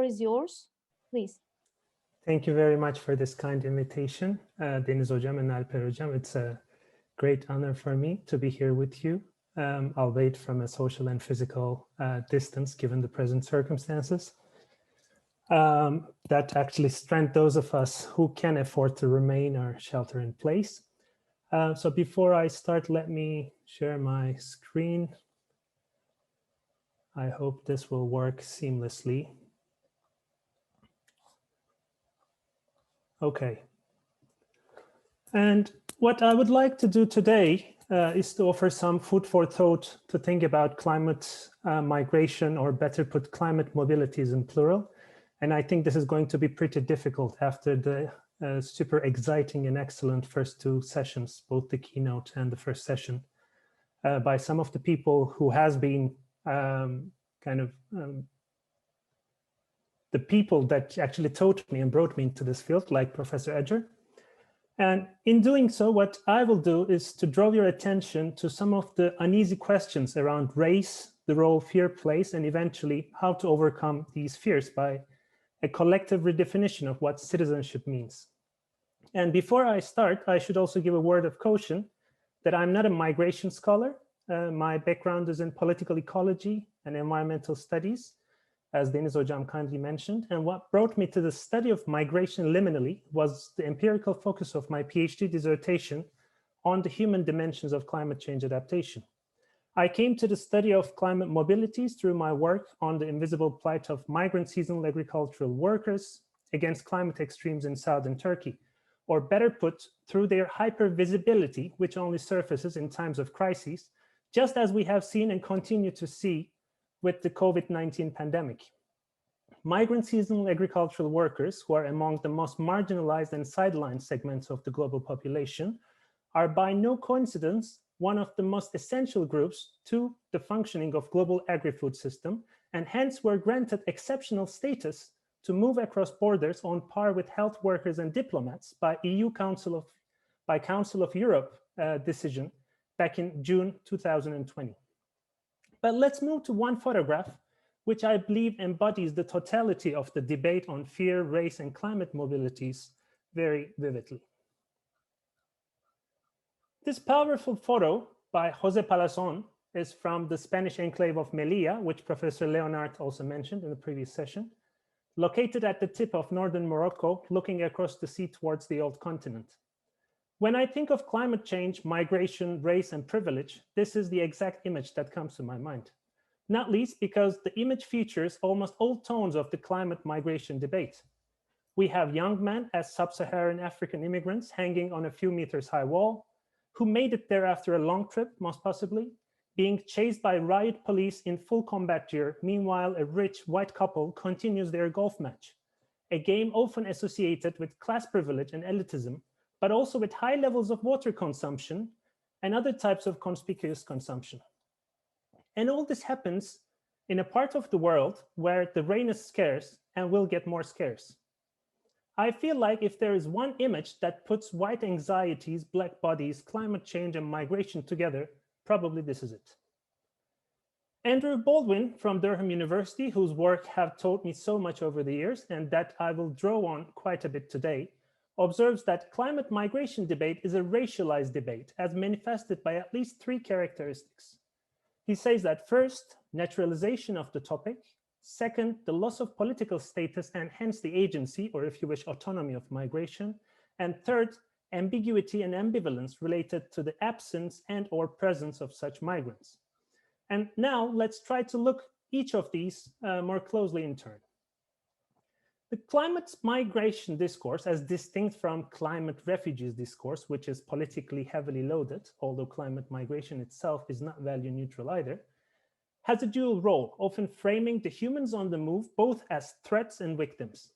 Is yours, please. Thank you very much for this kind invitation, Deniz Hocam and Alper Hocam. It's a great honor for me to be here with you, albeit from a social and physical distance, given the present circumstances. That actually strengthen those of us who can afford to remain or shelter in place. So before I start, let me share my screen. I hope this will work seamlessly. Okay. And what I would like to do today is to offer some food for thought to think about climate migration, or better put, climate mobilities in plural. And I think this is going to be pretty difficult after the super exciting and excellent first two sessions, both the keynote and the first session, by some of the people who has been the people that actually taught me and brought me into this field, like Professor Edger. And in doing so, what I will do is to draw your attention to some of the uneasy questions around race, the role fear plays, and eventually how to overcome these fears by a collective redefinition of what citizenship means. And before I start, I should also give a word of caution that I'm not a migration scholar. My background is in political ecology and environmental studies, as Deniz Hocam kindly mentioned. And what brought me to the study of migration liminally was the empirical focus of my PhD dissertation on the human dimensions of climate change adaptation. I came to the study of climate mobilities through my work on the invisible plight of migrant seasonal agricultural workers against climate extremes in southern Turkey, or better put, through their hypervisibility, which only surfaces in times of crises, just as we have seen and continue to see with the COVID-19 pandemic. Migrant seasonal agricultural workers, who are among the most marginalized and sidelined segments of the global population, are by no coincidence one of the most essential groups to the functioning of global agri-food system, and hence were granted exceptional status to move across borders on par with health workers and diplomats by Council of Europe decision back in June 2020. But let's move to one photograph, which I believe embodies the totality of the debate on fear, race, and climate mobilities very vividly. This powerful photo by Jose Palazón is from the Spanish enclave of Melilla, which Professor Leonard also mentioned in the previous session, located at the tip of northern Morocco, looking across the sea towards the old continent. When I think of climate change, migration, race, and privilege, this is the exact image that comes to my mind. Not least because the image features almost all tones of the climate migration debate. We have young men as sub-Saharan African immigrants hanging on a few meters high wall, who made it there after a long trip, most possibly, being chased by riot police in full combat gear. Meanwhile, a rich white couple continues their golf match, a game often associated with class privilege and elitism, but also with high levels of water consumption and other types of conspicuous consumption. And all this happens in a part of the world where the rain is scarce and will get more scarce. I feel like if there is one image that puts white anxieties, black bodies, climate change, and migration together, probably this is it. Andrew Baldwin from Durham University, whose work have taught me so much over the years and that I will draw on quite a bit today, observes that climate migration debate is a racialized debate as manifested by at least three characteristics. He says that first, naturalization of the topic. Second, the loss of political status and hence the agency, or if you wish, autonomy of migration. And third, ambiguity and ambivalence related to the absence and or presence of such migrants. And now let's try to look each of these more closely in turn. The climate migration discourse, as distinct from climate refugees discourse, which is politically heavily loaded, although climate migration itself is not value neutral either, has a dual role, often framing the humans on the move both as threats and victims.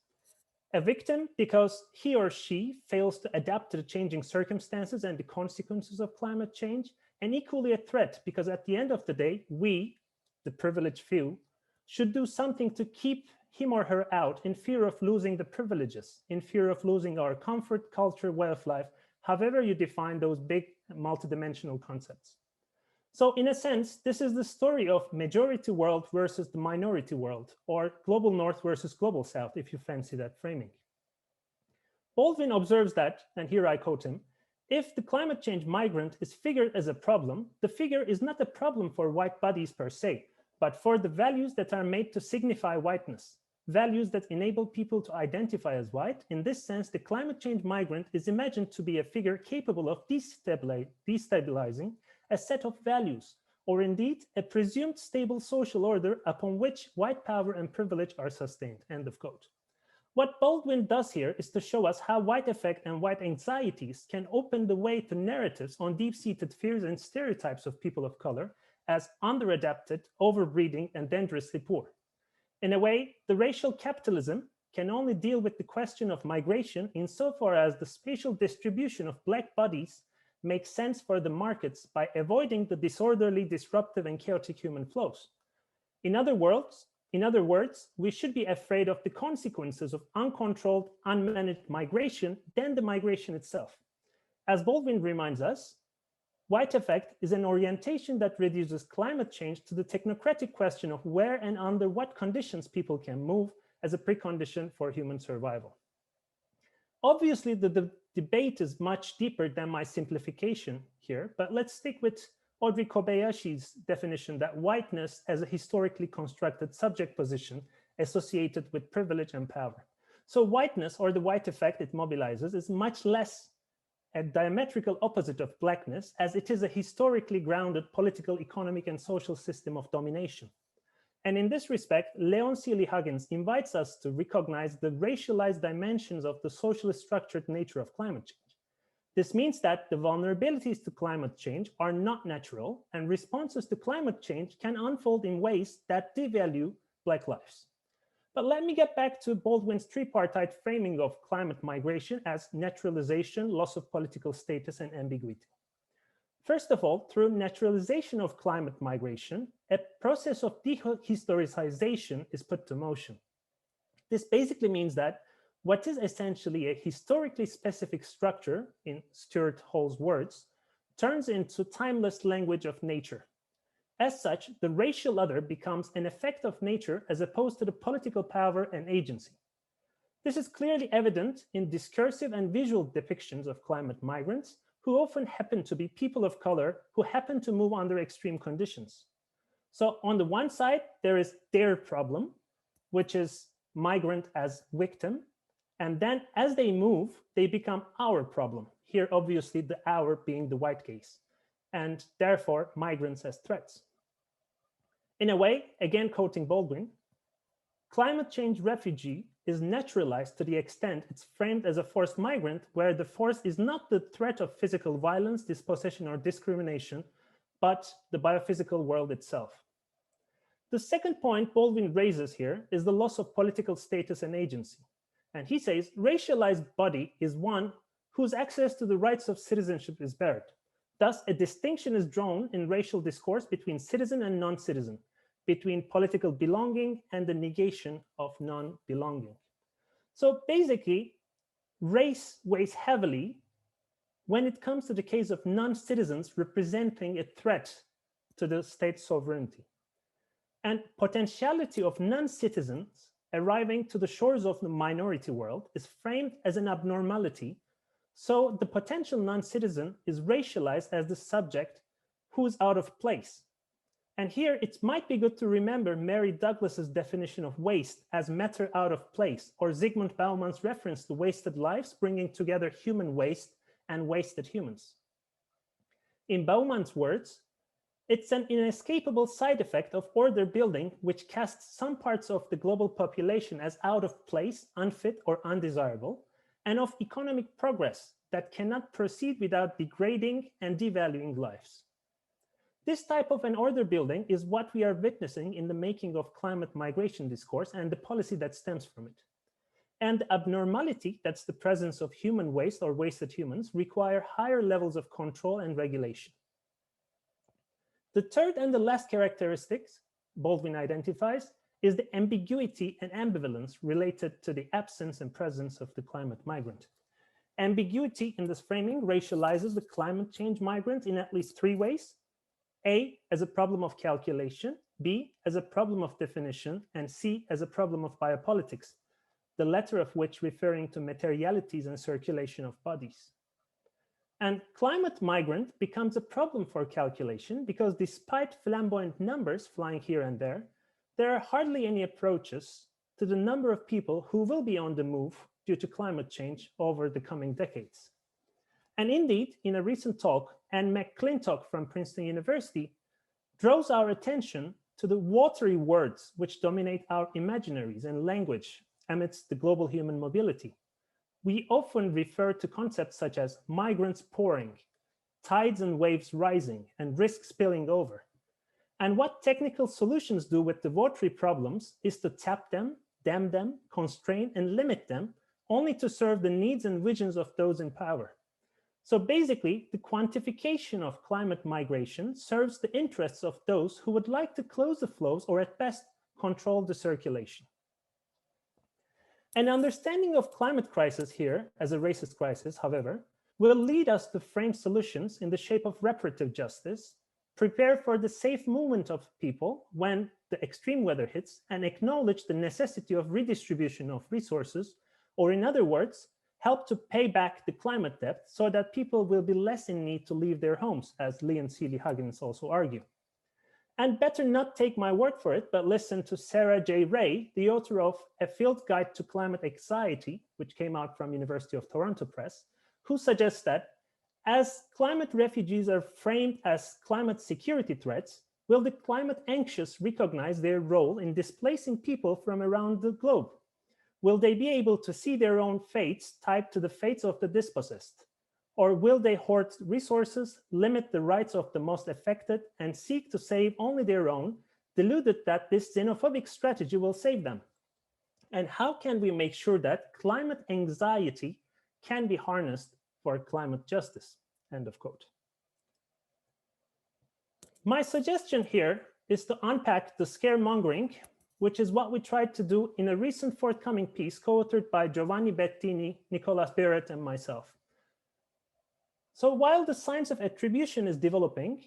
A victim because he or she fails to adapt to the changing circumstances and the consequences of climate change, and equally a threat because at the end of the day, we, the privileged few, should do something to keep him or her out in fear of losing the privileges, in fear of losing our comfort, culture, way of life, however you define those big multidimensional concepts. So in a sense, this is the story of majority world versus the minority world, or global north versus global south, if you fancy that framing. Baldwin observes that, and here I quote him, if the climate change migrant is figured as a problem, the figure is not a problem for white bodies per se, but for the values that are made to signify whiteness, values that enable people to identify as white. In this sense, the climate change migrant is imagined to be a figure capable of destabilizing a set of values, or indeed a presumed stable social order upon which white power and privilege are sustained, end of quote. What Baldwin does here is to show us how white affect and white anxieties can open the way to narratives on deep-seated fears and stereotypes of people of color as underadapted, overbreeding, and dangerously poor. In a way, the racial capitalism can only deal with the question of migration insofar as the spatial distribution of Black bodies makes sense for the markets by avoiding the disorderly, disruptive, and chaotic human flows. In other words, we should be afraid of the consequences of uncontrolled, unmanaged migration than the migration itself. As Baldwin reminds us, white effect is an orientation that reduces climate change to the technocratic question of where and under what conditions people can move as a precondition for human survival. Obviously, the debate is much deeper than my simplification here, but let's stick with Audrey Kobayashi's definition that whiteness as a historically constructed subject position associated with privilege and power. So whiteness, or the white effect it mobilizes, is much less a diametrical opposite of Blackness, as it is a historically grounded political, economic, and social system of domination. And in this respect, Leon Seeley Huggins invites us to recognize the racialized dimensions of the socially structured nature of climate change. This means that the vulnerabilities to climate change are not natural, and responses to climate change can unfold in ways that devalue Black lives. But let me get back to Baldwin's tripartite framing of climate migration as naturalization, loss of political status, and ambiguity. First of all, through naturalization of climate migration, a process of dehistoricization is put to motion. This basically means that what is essentially a historically specific structure, in Stuart Hall's words, turns into timeless language of nature. As such, the racial other becomes an effect of nature as opposed to the political power and agency. This is clearly evident in discursive and visual depictions of climate migrants, who often happen to be people of color who happen to move under extreme conditions. So on the one side, there is their problem, which is migrant as victim. And then as they move, they become our problem. Here, obviously, the our being the white case, and therefore migrants as threats. In a way, again quoting Baldwin, climate change refugee is naturalized to the extent it's framed as a forced migrant, where the force is not the threat of physical violence, dispossession, or discrimination, but the biophysical world itself. The second point Baldwin raises here is the loss of political status and agency. And he says, racialized body is one whose access to the rights of citizenship is barred. Thus, a distinction is drawn in racial discourse between citizen and non-citizen, between political belonging and the negation of non-belonging. So basically, race weighs heavily when it comes to the case of non-citizens representing a threat to the state sovereignty. And potentiality of non-citizens arriving to the shores of the minority world is framed as an abnormality. So the potential non-citizen is racialized as the subject who's out of place. And here it might be good to remember Mary Douglas's definition of waste as matter out of place, or Zygmunt Bauman's reference to wasted lives, bringing together human waste and wasted humans. In Bauman's words, it's an inescapable side effect of order building, which casts some parts of the global population as out of place, unfit, or undesirable, and of economic progress that cannot proceed without degrading and devaluing lives. This type of an order building is what we are witnessing in the making of climate migration discourse and the policy that stems from it. And the abnormality, that's the presence of human waste or wasted humans, require higher levels of control and regulation. The third and the last characteristics Baldwin identifies is the ambiguity and ambivalence related to the absence and presence of the climate migrant. Ambiguity in this framing racializes the climate change migrant in at least three ways. A, as a problem of calculation, B, as a problem of definition, and C, as a problem of biopolitics, the latter of which referring to materialities and circulation of bodies. And climate migrant becomes a problem for calculation because despite flamboyant numbers flying here and there are hardly any approaches to the number of people who will be on the move due to climate change over the coming decades. And indeed, in a recent talk, Anne McClintock from Princeton University draws our attention to the watery words which dominate our imaginaries and language amidst the global human mobility. We often refer to concepts such as migrants pouring, tides and waves rising, and risk spilling over. And what technical solutions do with the watery problems is to tap them, dam them, constrain, and limit them, only to serve the needs and visions of those in power. So basically, the quantification of climate migration serves the interests of those who would like to close the flows or at best control the circulation. An understanding of climate crisis here as a racist crisis, however, will lead us to frame solutions in the shape of reparative justice, prepare for the safe movement of people when the extreme weather hits, and acknowledge the necessity of redistribution of resources, or in other words, help to pay back the climate debt so that people will be less in need to leave their homes, as Lee and Seeley Huggins also argue. And better not take my word for it, but listen to Sarah J. Ray, the author of A Field Guide to Climate Anxiety, which came out from University of Toronto Press, who suggests that as climate refugees are framed as climate security threats, will the climate anxious recognize their role in displacing people from around the globe? Will they be able to see their own fates tied to the fates of the dispossessed? Or will they hoard resources, limit the rights of the most affected, and seek to save only their own, deluded that this xenophobic strategy will save them? And how can we make sure that climate anxiety can be harnessed for climate justice? End of quote. My suggestion here is to unpack the scaremongering, which is what we tried to do in a recent forthcoming piece co-authored by Giovanni Bettini, Nicolas Barrett, and myself. So while the science of attribution is developing,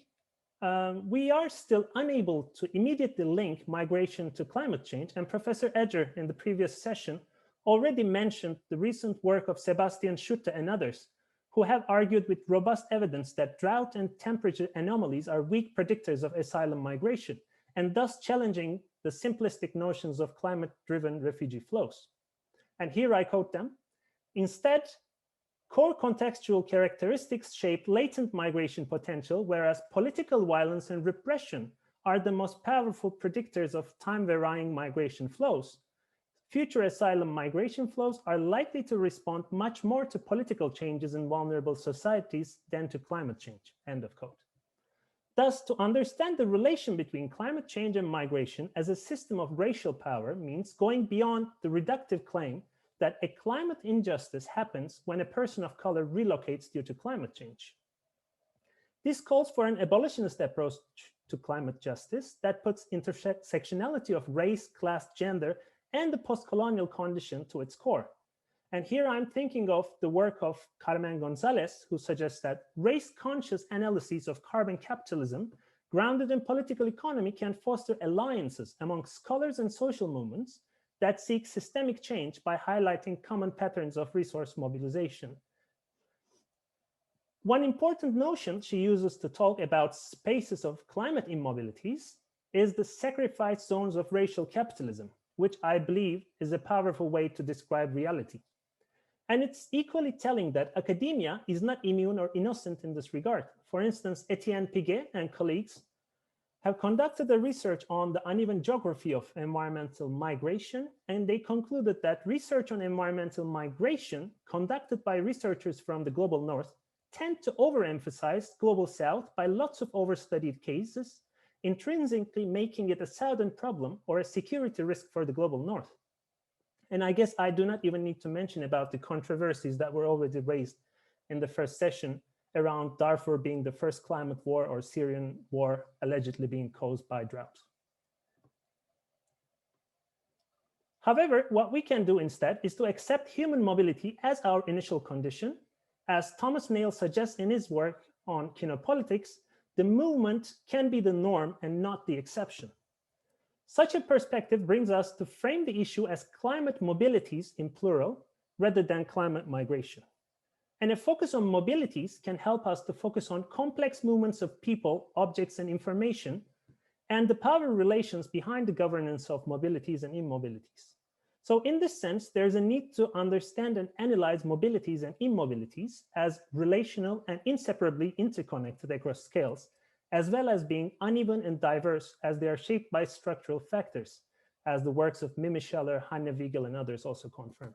we are still unable to immediately link migration to climate change. And Professor Edger in the previous session already mentioned the recent work of Sebastian Schutte and others, who have argued with robust evidence that drought and temperature anomalies are weak predictors of asylum migration, and thus challenging the simplistic notions of climate-driven refugee flows. And here I quote them: instead, core contextual characteristics shape latent migration potential, whereas political violence and repression are the most powerful predictors of time-varying migration flows. Future asylum migration flows are likely to respond much more to political changes in vulnerable societies than to climate change, end of quote. Thus, to understand the relation between climate change and migration as a system of racial power means going beyond the reductive claim that a climate injustice happens when a person of color relocates due to climate change. This calls for an abolitionist approach to climate justice that puts intersectionality of race, class, gender, and the post-colonial condition to its core. And here I'm thinking of the work of Carmen Gonzalez, who suggests that race-conscious analyses of carbon capitalism grounded in political economy can foster alliances among scholars and social movements that seek systemic change by highlighting common patterns of resource mobilization. One important notion she uses to talk about spaces of climate immobilities is the sacrifice zones of racial capitalism, which I believe is a powerful way to describe reality. And it's equally telling that academia is not immune or innocent in this regard. For instance, Etienne Piguet and colleagues have conducted a research on the uneven geography of environmental migration, and they concluded that research on environmental migration conducted by researchers from the global north tend to overemphasize global south by lots of overstudied cases, intrinsically making it a southern problem or a security risk for the global north. And I guess I do not even need to mention about the controversies that were already raised in the first session around Darfur being the first climate war or Syrian war allegedly being caused by drought. However, what we can do instead is to accept human mobility as our initial condition. As Thomas Nail suggests in his work on kinopolitics, the movement can be the norm and not the exception. Such a perspective brings us to frame the issue as climate mobilities in plural, rather than climate migration. And a focus on mobilities can help us to focus on complex movements of people, objects, and information, and the power relations behind the governance of mobilities and immobilities. So in this sense, there's a need to understand and analyze mobilities and immobilities as relational and inseparably interconnected across scales, as well as being uneven and diverse as they are shaped by structural factors, as the works of Mimischeller, Hanne-Wiegel, and others also confirm.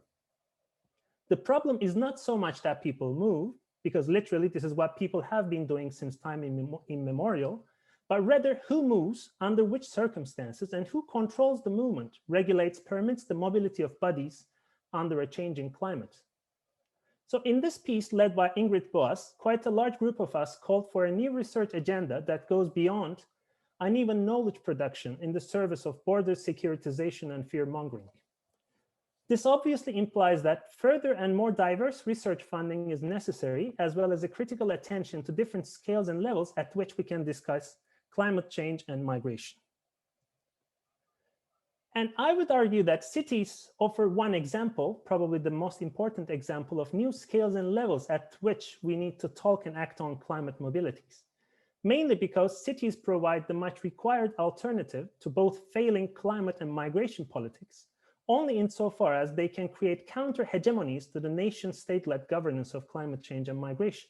The problem is not so much that people move, because literally this is what people have been doing since time immemorial, but rather who moves, under which circumstances, and who controls the movement, regulates, permits the mobility of bodies under a changing climate. So in this piece led by Ingrid Boas, quite a large group of us called for a new research agenda that goes beyond uneven knowledge production in the service of border securitization and fear-mongering. This obviously implies that further and more diverse research funding is necessary, as well as a critical attention to different scales and levels at which we can discuss climate change and migration. And I would argue that cities offer one example, probably the most important example of new scales and levels at which we need to talk and act on climate mobilities, mainly because cities provide the much required alternative to both failing climate and migration politics, only insofar as they can create counter-hegemonies to the nation-state-led governance of climate change and migration.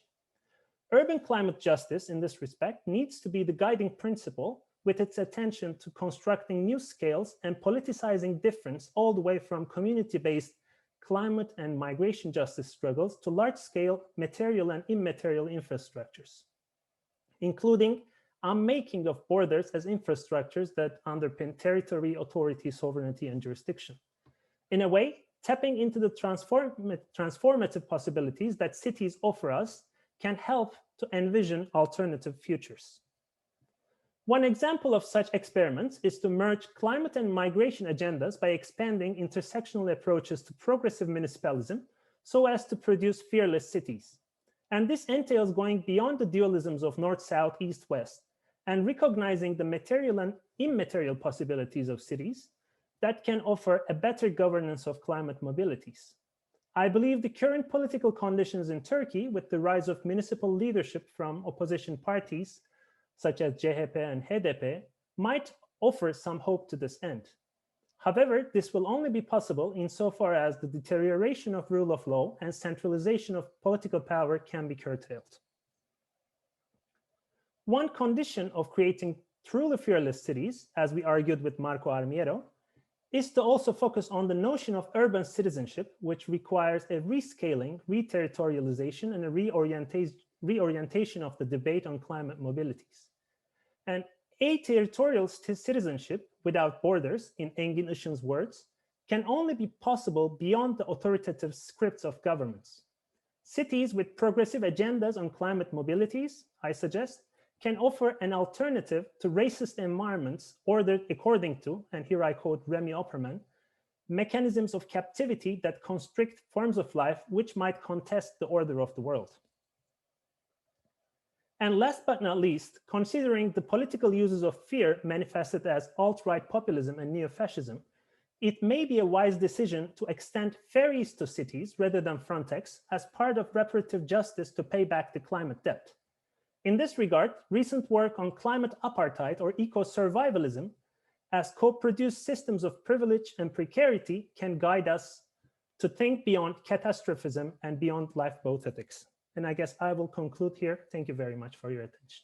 Urban climate justice, in this respect, needs to be the guiding principle, with its attention to constructing new scales and politicizing difference all the way from community-based climate and migration justice struggles to large-scale material and immaterial infrastructures, including unmaking of borders as infrastructures that underpin territory, authority, sovereignty, and jurisdiction. In a way, tapping into the transformative possibilities that cities offer us can help to envision alternative futures. One example of such experiments is to merge climate and migration agendas by expanding intersectional approaches to progressive municipalism so as to produce fearless cities. And this entails going beyond the dualisms of north-south, east-west, and recognizing the material and immaterial possibilities of cities that can offer a better governance of climate mobilities. I believe the current political conditions in Turkey, with the rise of municipal leadership from opposition parties, such as CHP and HDP, might offer some hope to this end. However, this will only be possible insofar as the deterioration of rule of law and centralization of political power can be curtailed. One condition of creating truly fearless cities, as we argued with Marco Armiero, is to also focus on the notion of urban citizenship, which requires a rescaling, reterritorialization, and a reorientation of the debate on climate mobilities. And aterritorial citizenship without borders, in Engin Işın's words, can only be possible beyond the authoritative scripts of governments. Cities with progressive agendas on climate mobilities, I suggest, can offer an alternative to racist environments ordered according to, and here I quote Remy Opperman, mechanisms of captivity that constrict forms of life which might contest the order of the world. And last but not least, considering the political uses of fear manifested as alt-right populism and neo-fascism, it may be a wise decision to extend ferries to cities rather than Frontex as part of reparative justice to pay back the climate debt. In this regard, recent work on climate apartheid or eco-survivalism as co-produced systems of privilege and precarity can guide us to think beyond catastrophism and beyond lifeboat ethics. And I guess I will conclude here. Thank you very much for your attention.